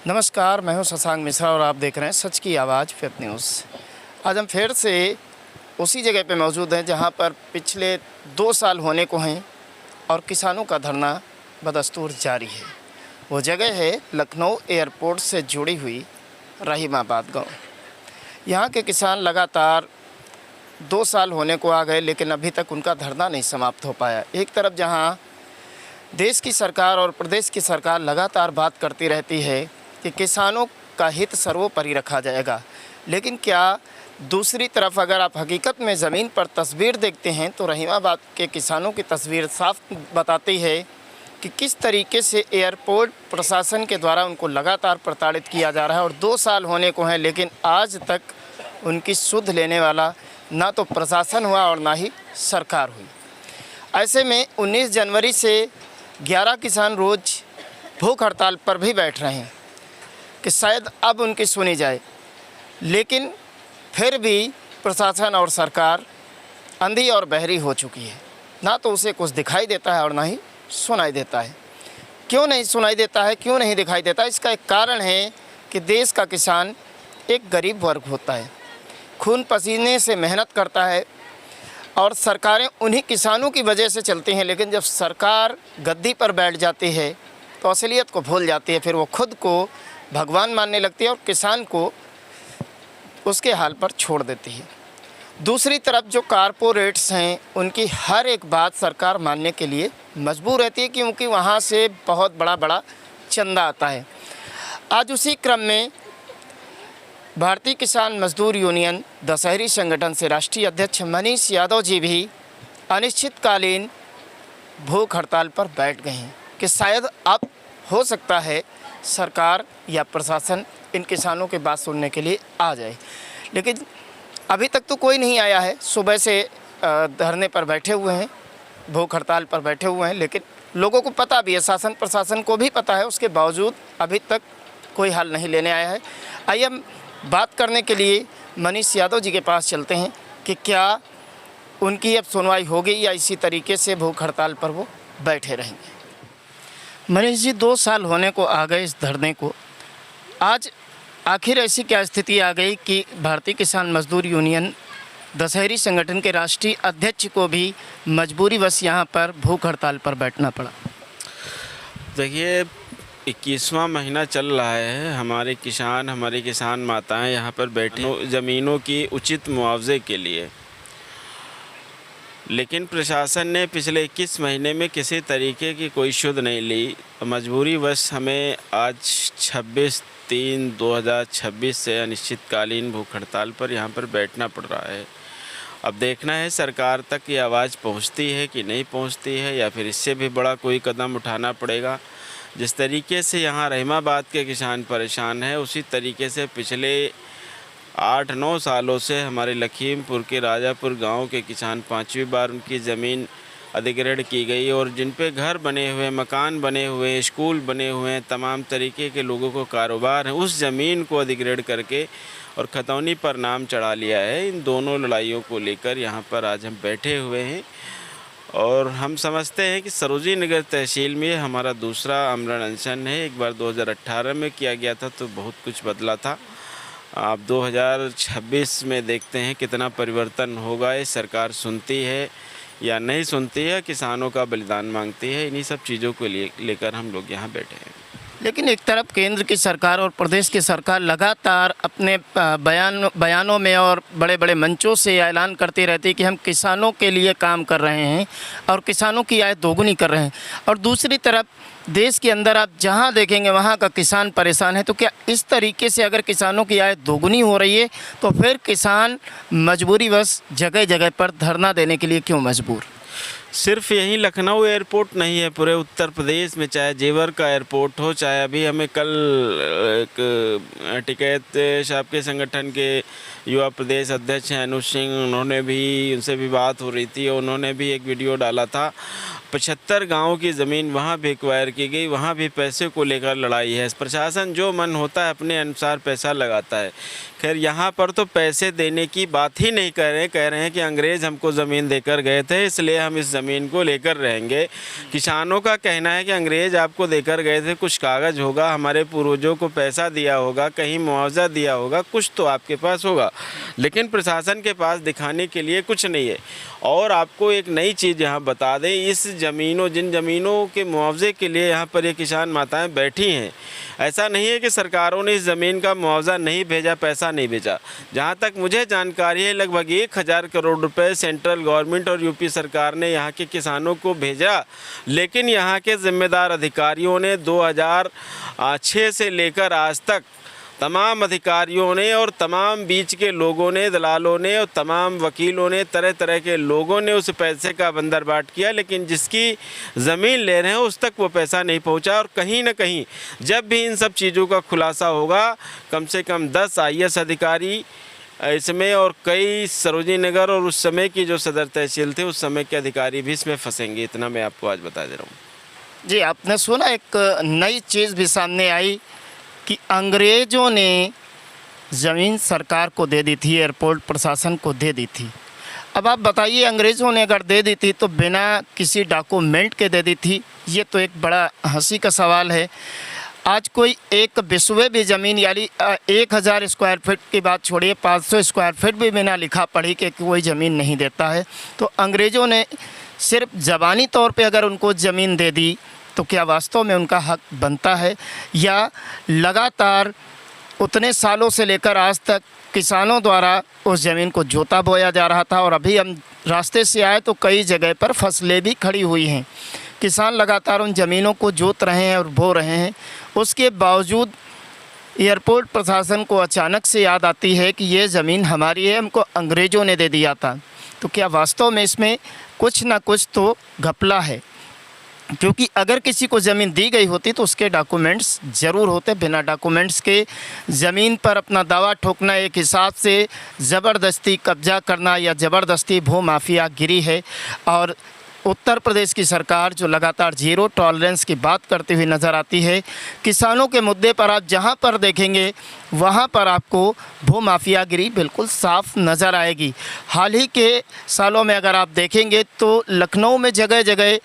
नमस्कार, मैं हूं शशांक मिश्रा और आप देख रहे हैं सच की आवाज़ फेक न्यूज़। आज हम फिर से उसी जगह पे मौजूद हैं जहां पर पिछले 2 साल होने को हैं और किसानों का धरना बदस्तूर जारी है। वो जगह है लखनऊ एयरपोर्ट से जुड़ी हुई रहीमाबाद गाँव। यहाँ के किसान लगातार 2 साल होने को आ गए, लेकिन अभी तक उनका धरना नहीं समाप्त हो पाया। एक तरफ जहाँ देश की सरकार और प्रदेश की सरकार लगातार बात करती रहती है कि किसानों का हित सर्वोपरि रखा जाएगा, लेकिन क्या दूसरी तरफ अगर आप हकीकत में ज़मीन पर तस्वीर देखते हैं तो रहीमाबाद के किसानों की तस्वीर साफ बताती है कि किस तरीके से एयरपोर्ट प्रशासन के द्वारा उनको लगातार प्रताड़ित किया जा रहा है। और 2 साल होने को हैं, लेकिन आज तक उनकी सुध लेने वाला ना तो प्रशासन हुआ और ना ही सरकार हुई। ऐसे में 19 जनवरी से 11 किसान रोज़ भूख हड़ताल पर भी बैठ रहे हैं कि शायद अब उनकी सुनी जाए, लेकिन फिर भी प्रशासन और सरकार अंधी और बहरी हो चुकी है। ना तो उसे कुछ दिखाई देता है और ना ही सुनाई देता है। क्यों नहीं सुनाई देता है, क्यों नहीं दिखाई देता? इसका एक कारण है कि देश का किसान एक गरीब वर्ग होता है, खून पसीने से मेहनत करता है और सरकारें उन्हीं किसानों की वजह से चलती हैं। लेकिन जब सरकार गद्दी पर बैठ जाती है तो असलियत को भूल जाती है, फिर वो खुद को भगवान मानने लगती है और किसान को उसके हाल पर छोड़ देती है। दूसरी तरफ जो कारपोरेट्स हैं, उनकी हर एक बात सरकार मानने के लिए मजबूर रहती है, क्योंकि वहाँ से बहुत बड़ा चंदा आता है। आज उसी क्रम में भारतीय किसान मजदूर यूनियन दशहरी संगठन से राष्ट्रीय अध्यक्ष मनीष यादव जी भी अनिश्चितकालीन भूख हड़ताल पर बैठ गए हैं कि शायद अब हो सकता है सरकार या प्रशासन इन किसानों की बात सुनने के लिए आ जाए। लेकिन अभी तक तो कोई नहीं आया है। सुबह से धरने पर बैठे हुए हैं, भूख हड़ताल पर बैठे हुए हैं, लेकिन लोगों को पता भी है, शासन प्रशासन को भी पता है, उसके बावजूद अभी तक कोई हल नहीं लेने आया है। आइए हम बात करने के लिए मनीष यादव जी के पास चलते हैं कि क्या उनकी अब सुनवाई होगी या इसी तरीके से भूख हड़ताल पर वो बैठे रहेंगे। मनीष जी, 2 साल होने को आ गए इस धरने को। आज आखिर ऐसी क्या स्थिति आ गई कि भारतीय किसान मजदूर यूनियन दशहरी संगठन के राष्ट्रीय अध्यक्ष को भी मजबूरीवश यहाँ पर भूख हड़ताल पर बैठना पड़ा? देखिए, 21वां महीना चल रहा है। हमारे किसान माताएं यहाँ पर बैठी ज़मीनों की उचित मुआवजे के लिए, लेकिन प्रशासन ने पिछले 21 महीने में किसी तरीके की कोई शुद्ध नहीं ली। मजबूरीवश हमें आज 26/3/2026 से अनिश्चितकालीन भूख हड़ताल पर यहाँ पर बैठना पड़ रहा है। अब देखना है सरकार तक ये आवाज़ पहुँचती है कि नहीं पहुँचती है, या फिर इससे भी बड़ा कोई कदम उठाना पड़ेगा। जिस तरीके से यहाँ रहीमाबाद के किसान परेशान हैं, उसी तरीके से पिछले 8-9 सालों से हमारे लखीमपुर के राजापुर गांव के किसान 5वीं बार उनकी ज़मीन अधिग्रहण की गई, और जिन पे घर बने हुए, मकान बने हुए, स्कूल बने हुए हैं, तमाम तरीके के लोगों को कारोबार है, उस ज़मीन को अधिग्रहण करके और खतौनी पर नाम चढ़ा लिया है। इन दोनों लड़ाइयों को लेकर यहाँ पर आज हम बैठे हुए हैं, और हम समझते हैं कि सरोजी नगर तहसील में हमारा दूसरा आमरण अनशन है। एक बार 2018 में किया गया था तो बहुत कुछ बदला था। अब 2026 में देखते हैं कितना परिवर्तन होगा। ये सरकार सुनती है या नहीं सुनती है, किसानों का बलिदान मांगती है। इन्हीं सब चीज़ों को लेकर हम लोग यहाँ बैठे हैं। लेकिन एक तरफ केंद्र की सरकार और प्रदेश की सरकार लगातार अपने बयानों में और बड़े बड़े मंचों से ऐलान करती रहती है कि हम किसानों के लिए काम कर रहे हैं और किसानों की आय दोगुनी कर रहे हैं, और दूसरी तरफ देश के अंदर आप जहां देखेंगे वहां का किसान परेशान है। तो क्या इस तरीके से अगर किसानों की आय दोगुनी हो रही है तो फिर किसान मजबूरीवश जगह जगह पर धरना देने के लिए क्यों मजबूर? सिर्फ यही लखनऊ एयरपोर्ट नहीं है, पूरे उत्तर प्रदेश में, चाहे जेवर का एयरपोर्ट हो, चाहे अभी हमें कल एक टिकैत साहब के संगठन के युवा प्रदेश अध्यक्ष हैं अनुज सिंह, उन्होंने भी, उनसे भी बात हो रही थी, उन्होंने भी एक वीडियो डाला था। 75 गाँव की ज़मीन वहाँ भी एक्वायर की गई, वहाँ भी पैसे को लेकर लड़ाई है। प्रशासन जो मन होता है अपने अनुसार पैसा लगाता है। खैर यहाँ पर तो पैसे देने की बात ही नहीं कर रहे, कह रहे हैं कि अंग्रेज़ हमको ज़मीन देकर गए थे इसलिए हम इस ज़मीन को लेकर रहेंगे। किसानों का कहना है कि अंग्रेज़ आपको देकर गए थे, कुछ कागज़ होगा, हमारे पूर्वजों को पैसा दिया होगा, कहीं मुआवजा दिया होगा, कुछ तो आपके पास होगा, लेकिन प्रशासन के पास दिखाने के लिए कुछ नहीं है। और आपको एक नई चीज़ यहाँ बता दें, इस जिन ज़मीनों के मुआवजे के लिए यहाँ पर ये किसान माताएँ बैठी हैं, ऐसा नहीं है कि सरकारों ने इस ज़मीन का मुआवजा नहीं भेजा, पैसा नहीं भेजा। जहाँ तक मुझे जानकारी है लगभग 1000 करोड़ रुपए सेंट्रल गवर्नमेंट और यूपी सरकार ने यहाँ के किसानों को भेजा, लेकिन यहाँ के ज़िम्मेदार अधिकारियों ने 2006 से लेकर आज तक तमाम अधिकारियों ने और तमाम बीच के लोगों ने, दलालों ने और तमाम वकीलों ने, तरह तरह के लोगों ने उस पैसे का बंदरबाट किया, लेकिन जिसकी ज़मीन ले रहे हैं उस तक वो पैसा नहीं पहुंचा। और कहीं ना कहीं जब भी इन सब चीज़ों का खुलासा होगा, कम से कम 10 IAS अधिकारी इसमें और कई सरोजिनी नगर और उस समय की जो सदर तहसील थे उस समय के अधिकारी भी इसमें फंसेंगे। इतना मैं आपको आज बता दे रहा हूँ। जी, आपने सुना एक नई चीज़ भी सामने आई कि अंग्रेज़ों ने ज़मीन सरकार को दे दी थी, एयरपोर्ट प्रशासन को दे दी थी। अब आप बताइए, अंग्रेज़ों ने अगर दे दी थी तो बिना किसी डॉक्यूमेंट के दे दी थी? ये तो एक बड़ा हंसी का सवाल है। आज कोई एक बिस्वे भी ज़मीन यानी 1000 स्क्वायर फीट की बात छोड़िए, 500 स्क्वायर फीट भी बिना लिखा पढ़ी के कोई ज़मीन नहीं देता है। तो अंग्रेज़ों ने सिर्फ ज़बानी तौर पे अगर उनको ज़मीन दे दी तो क्या वास्तव में उनका हक बनता है, या लगातार उतने सालों से लेकर आज तक किसानों द्वारा उस ज़मीन को जोता बोया जा रहा था? और अभी हम रास्ते से आए तो कई जगह पर फसलें भी खड़ी हुई हैं, किसान लगातार उन ज़मीनों को जोत रहे हैं और बो रहे हैं। उसके बावजूद एयरपोर्ट प्रशासन को अचानक से याद आती है कि ये ज़मीन हमारी है, हमको अंग्रेज़ों ने दे दिया था। तो क्या वास्तव में इसमें कुछ ना कुछ तो घपला है? क्योंकि अगर किसी को ज़मीन दी गई होती तो उसके डॉक्यूमेंट्स ज़रूर होते। बिना डॉक्यूमेंट्स के ज़मीन पर अपना दावा ठोकना एक हिसाब से ज़बरदस्ती कब्जा करना या ज़बरदस्ती भू माफिया गिरी है। और उत्तर प्रदेश की सरकार जो लगातार ज़ीरो टॉलरेंस की बात करती हुई नज़र आती है, किसानों के मुद्दे पर आप जहां पर देखेंगे वहां पर आपको भू माफियागिरी बिल्कुल साफ नज़र आएगी। हाल ही के सालों में अगर आप देखेंगे तो लखनऊ में जगह जगह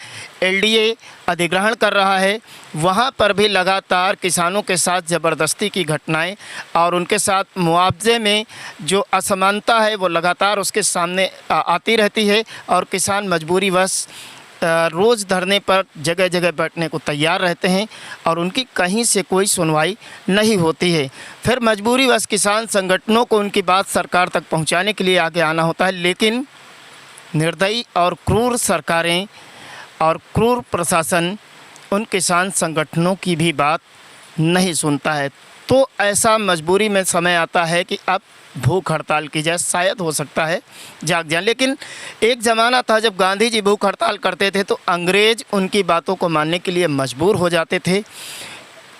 LDA अधिग्रहण कर रहा है, वहाँ पर भी लगातार किसानों के साथ ज़बरदस्ती की घटनाएं और उनके साथ मुआवजे में जो असमानता है वो लगातार उसके सामने आती रहती है। और किसान मजबूरीवश रोज़ धरने पर जगह जगह बैठने को तैयार रहते हैं और उनकी कहीं से कोई सुनवाई नहीं होती है। फिर मजबूरीवश किसान संगठनों को उनकी बात सरकार तक पहुँचाने के लिए आगे आना होता है, लेकिन निर्दयी और क्रूर सरकारें और क्रूर प्रशासन उन किसान संगठनों की भी बात नहीं सुनता है। तो ऐसा मजबूरी में समय आता है कि अब भूख हड़ताल की जाए, शायद हो सकता है जाग जाए। लेकिन एक ज़माना था जब गांधी जी भूख हड़ताल करते थे तो अंग्रेज़ उनकी बातों को मानने के लिए मजबूर हो जाते थे।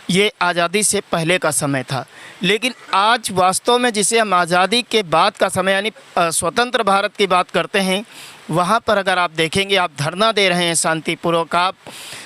ये आज़ादी से पहले का समय था। लेकिन आज वास्तव में जिसे हम आज़ादी के बाद का समय यानी स्वतंत्र भारत की बात करते हैं, वहाँ पर अगर आप देखेंगे, आप धरना दे रहे हैं शांतिपूर्वक, आप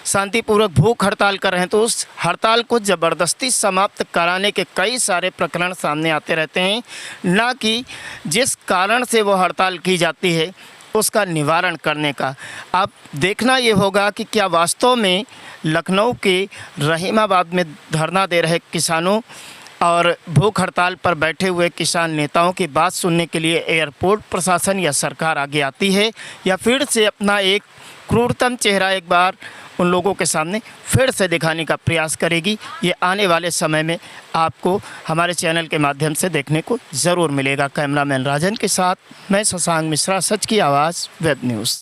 शांतिपूर्वक भूख हड़ताल कर रहे हैं, तो उस हड़ताल को ज़बरदस्ती समाप्त कराने के कई सारे प्रकरण सामने आते रहते हैं, ना कि जिस कारण से वो हड़ताल की जाती है उसका निवारण करने का। अब देखना ये होगा कि क्या वास्तव में लखनऊ के रहीमाबाद में धरना दे रहे किसानों और भूख हड़ताल पर बैठे हुए किसान नेताओं की बात सुनने के लिए एयरपोर्ट प्रशासन या सरकार आगे आती है, या फिर से अपना एक क्रूरतम चेहरा एक बार उन लोगों के सामने फिर से दिखाने का प्रयास करेगी। ये आने वाले समय में आपको हमारे चैनल के माध्यम से देखने को ज़रूर मिलेगा। कैमरामैन राजन के साथ मैं शशांक मिश्रा, सच की आवाज़ वेब न्यूज़।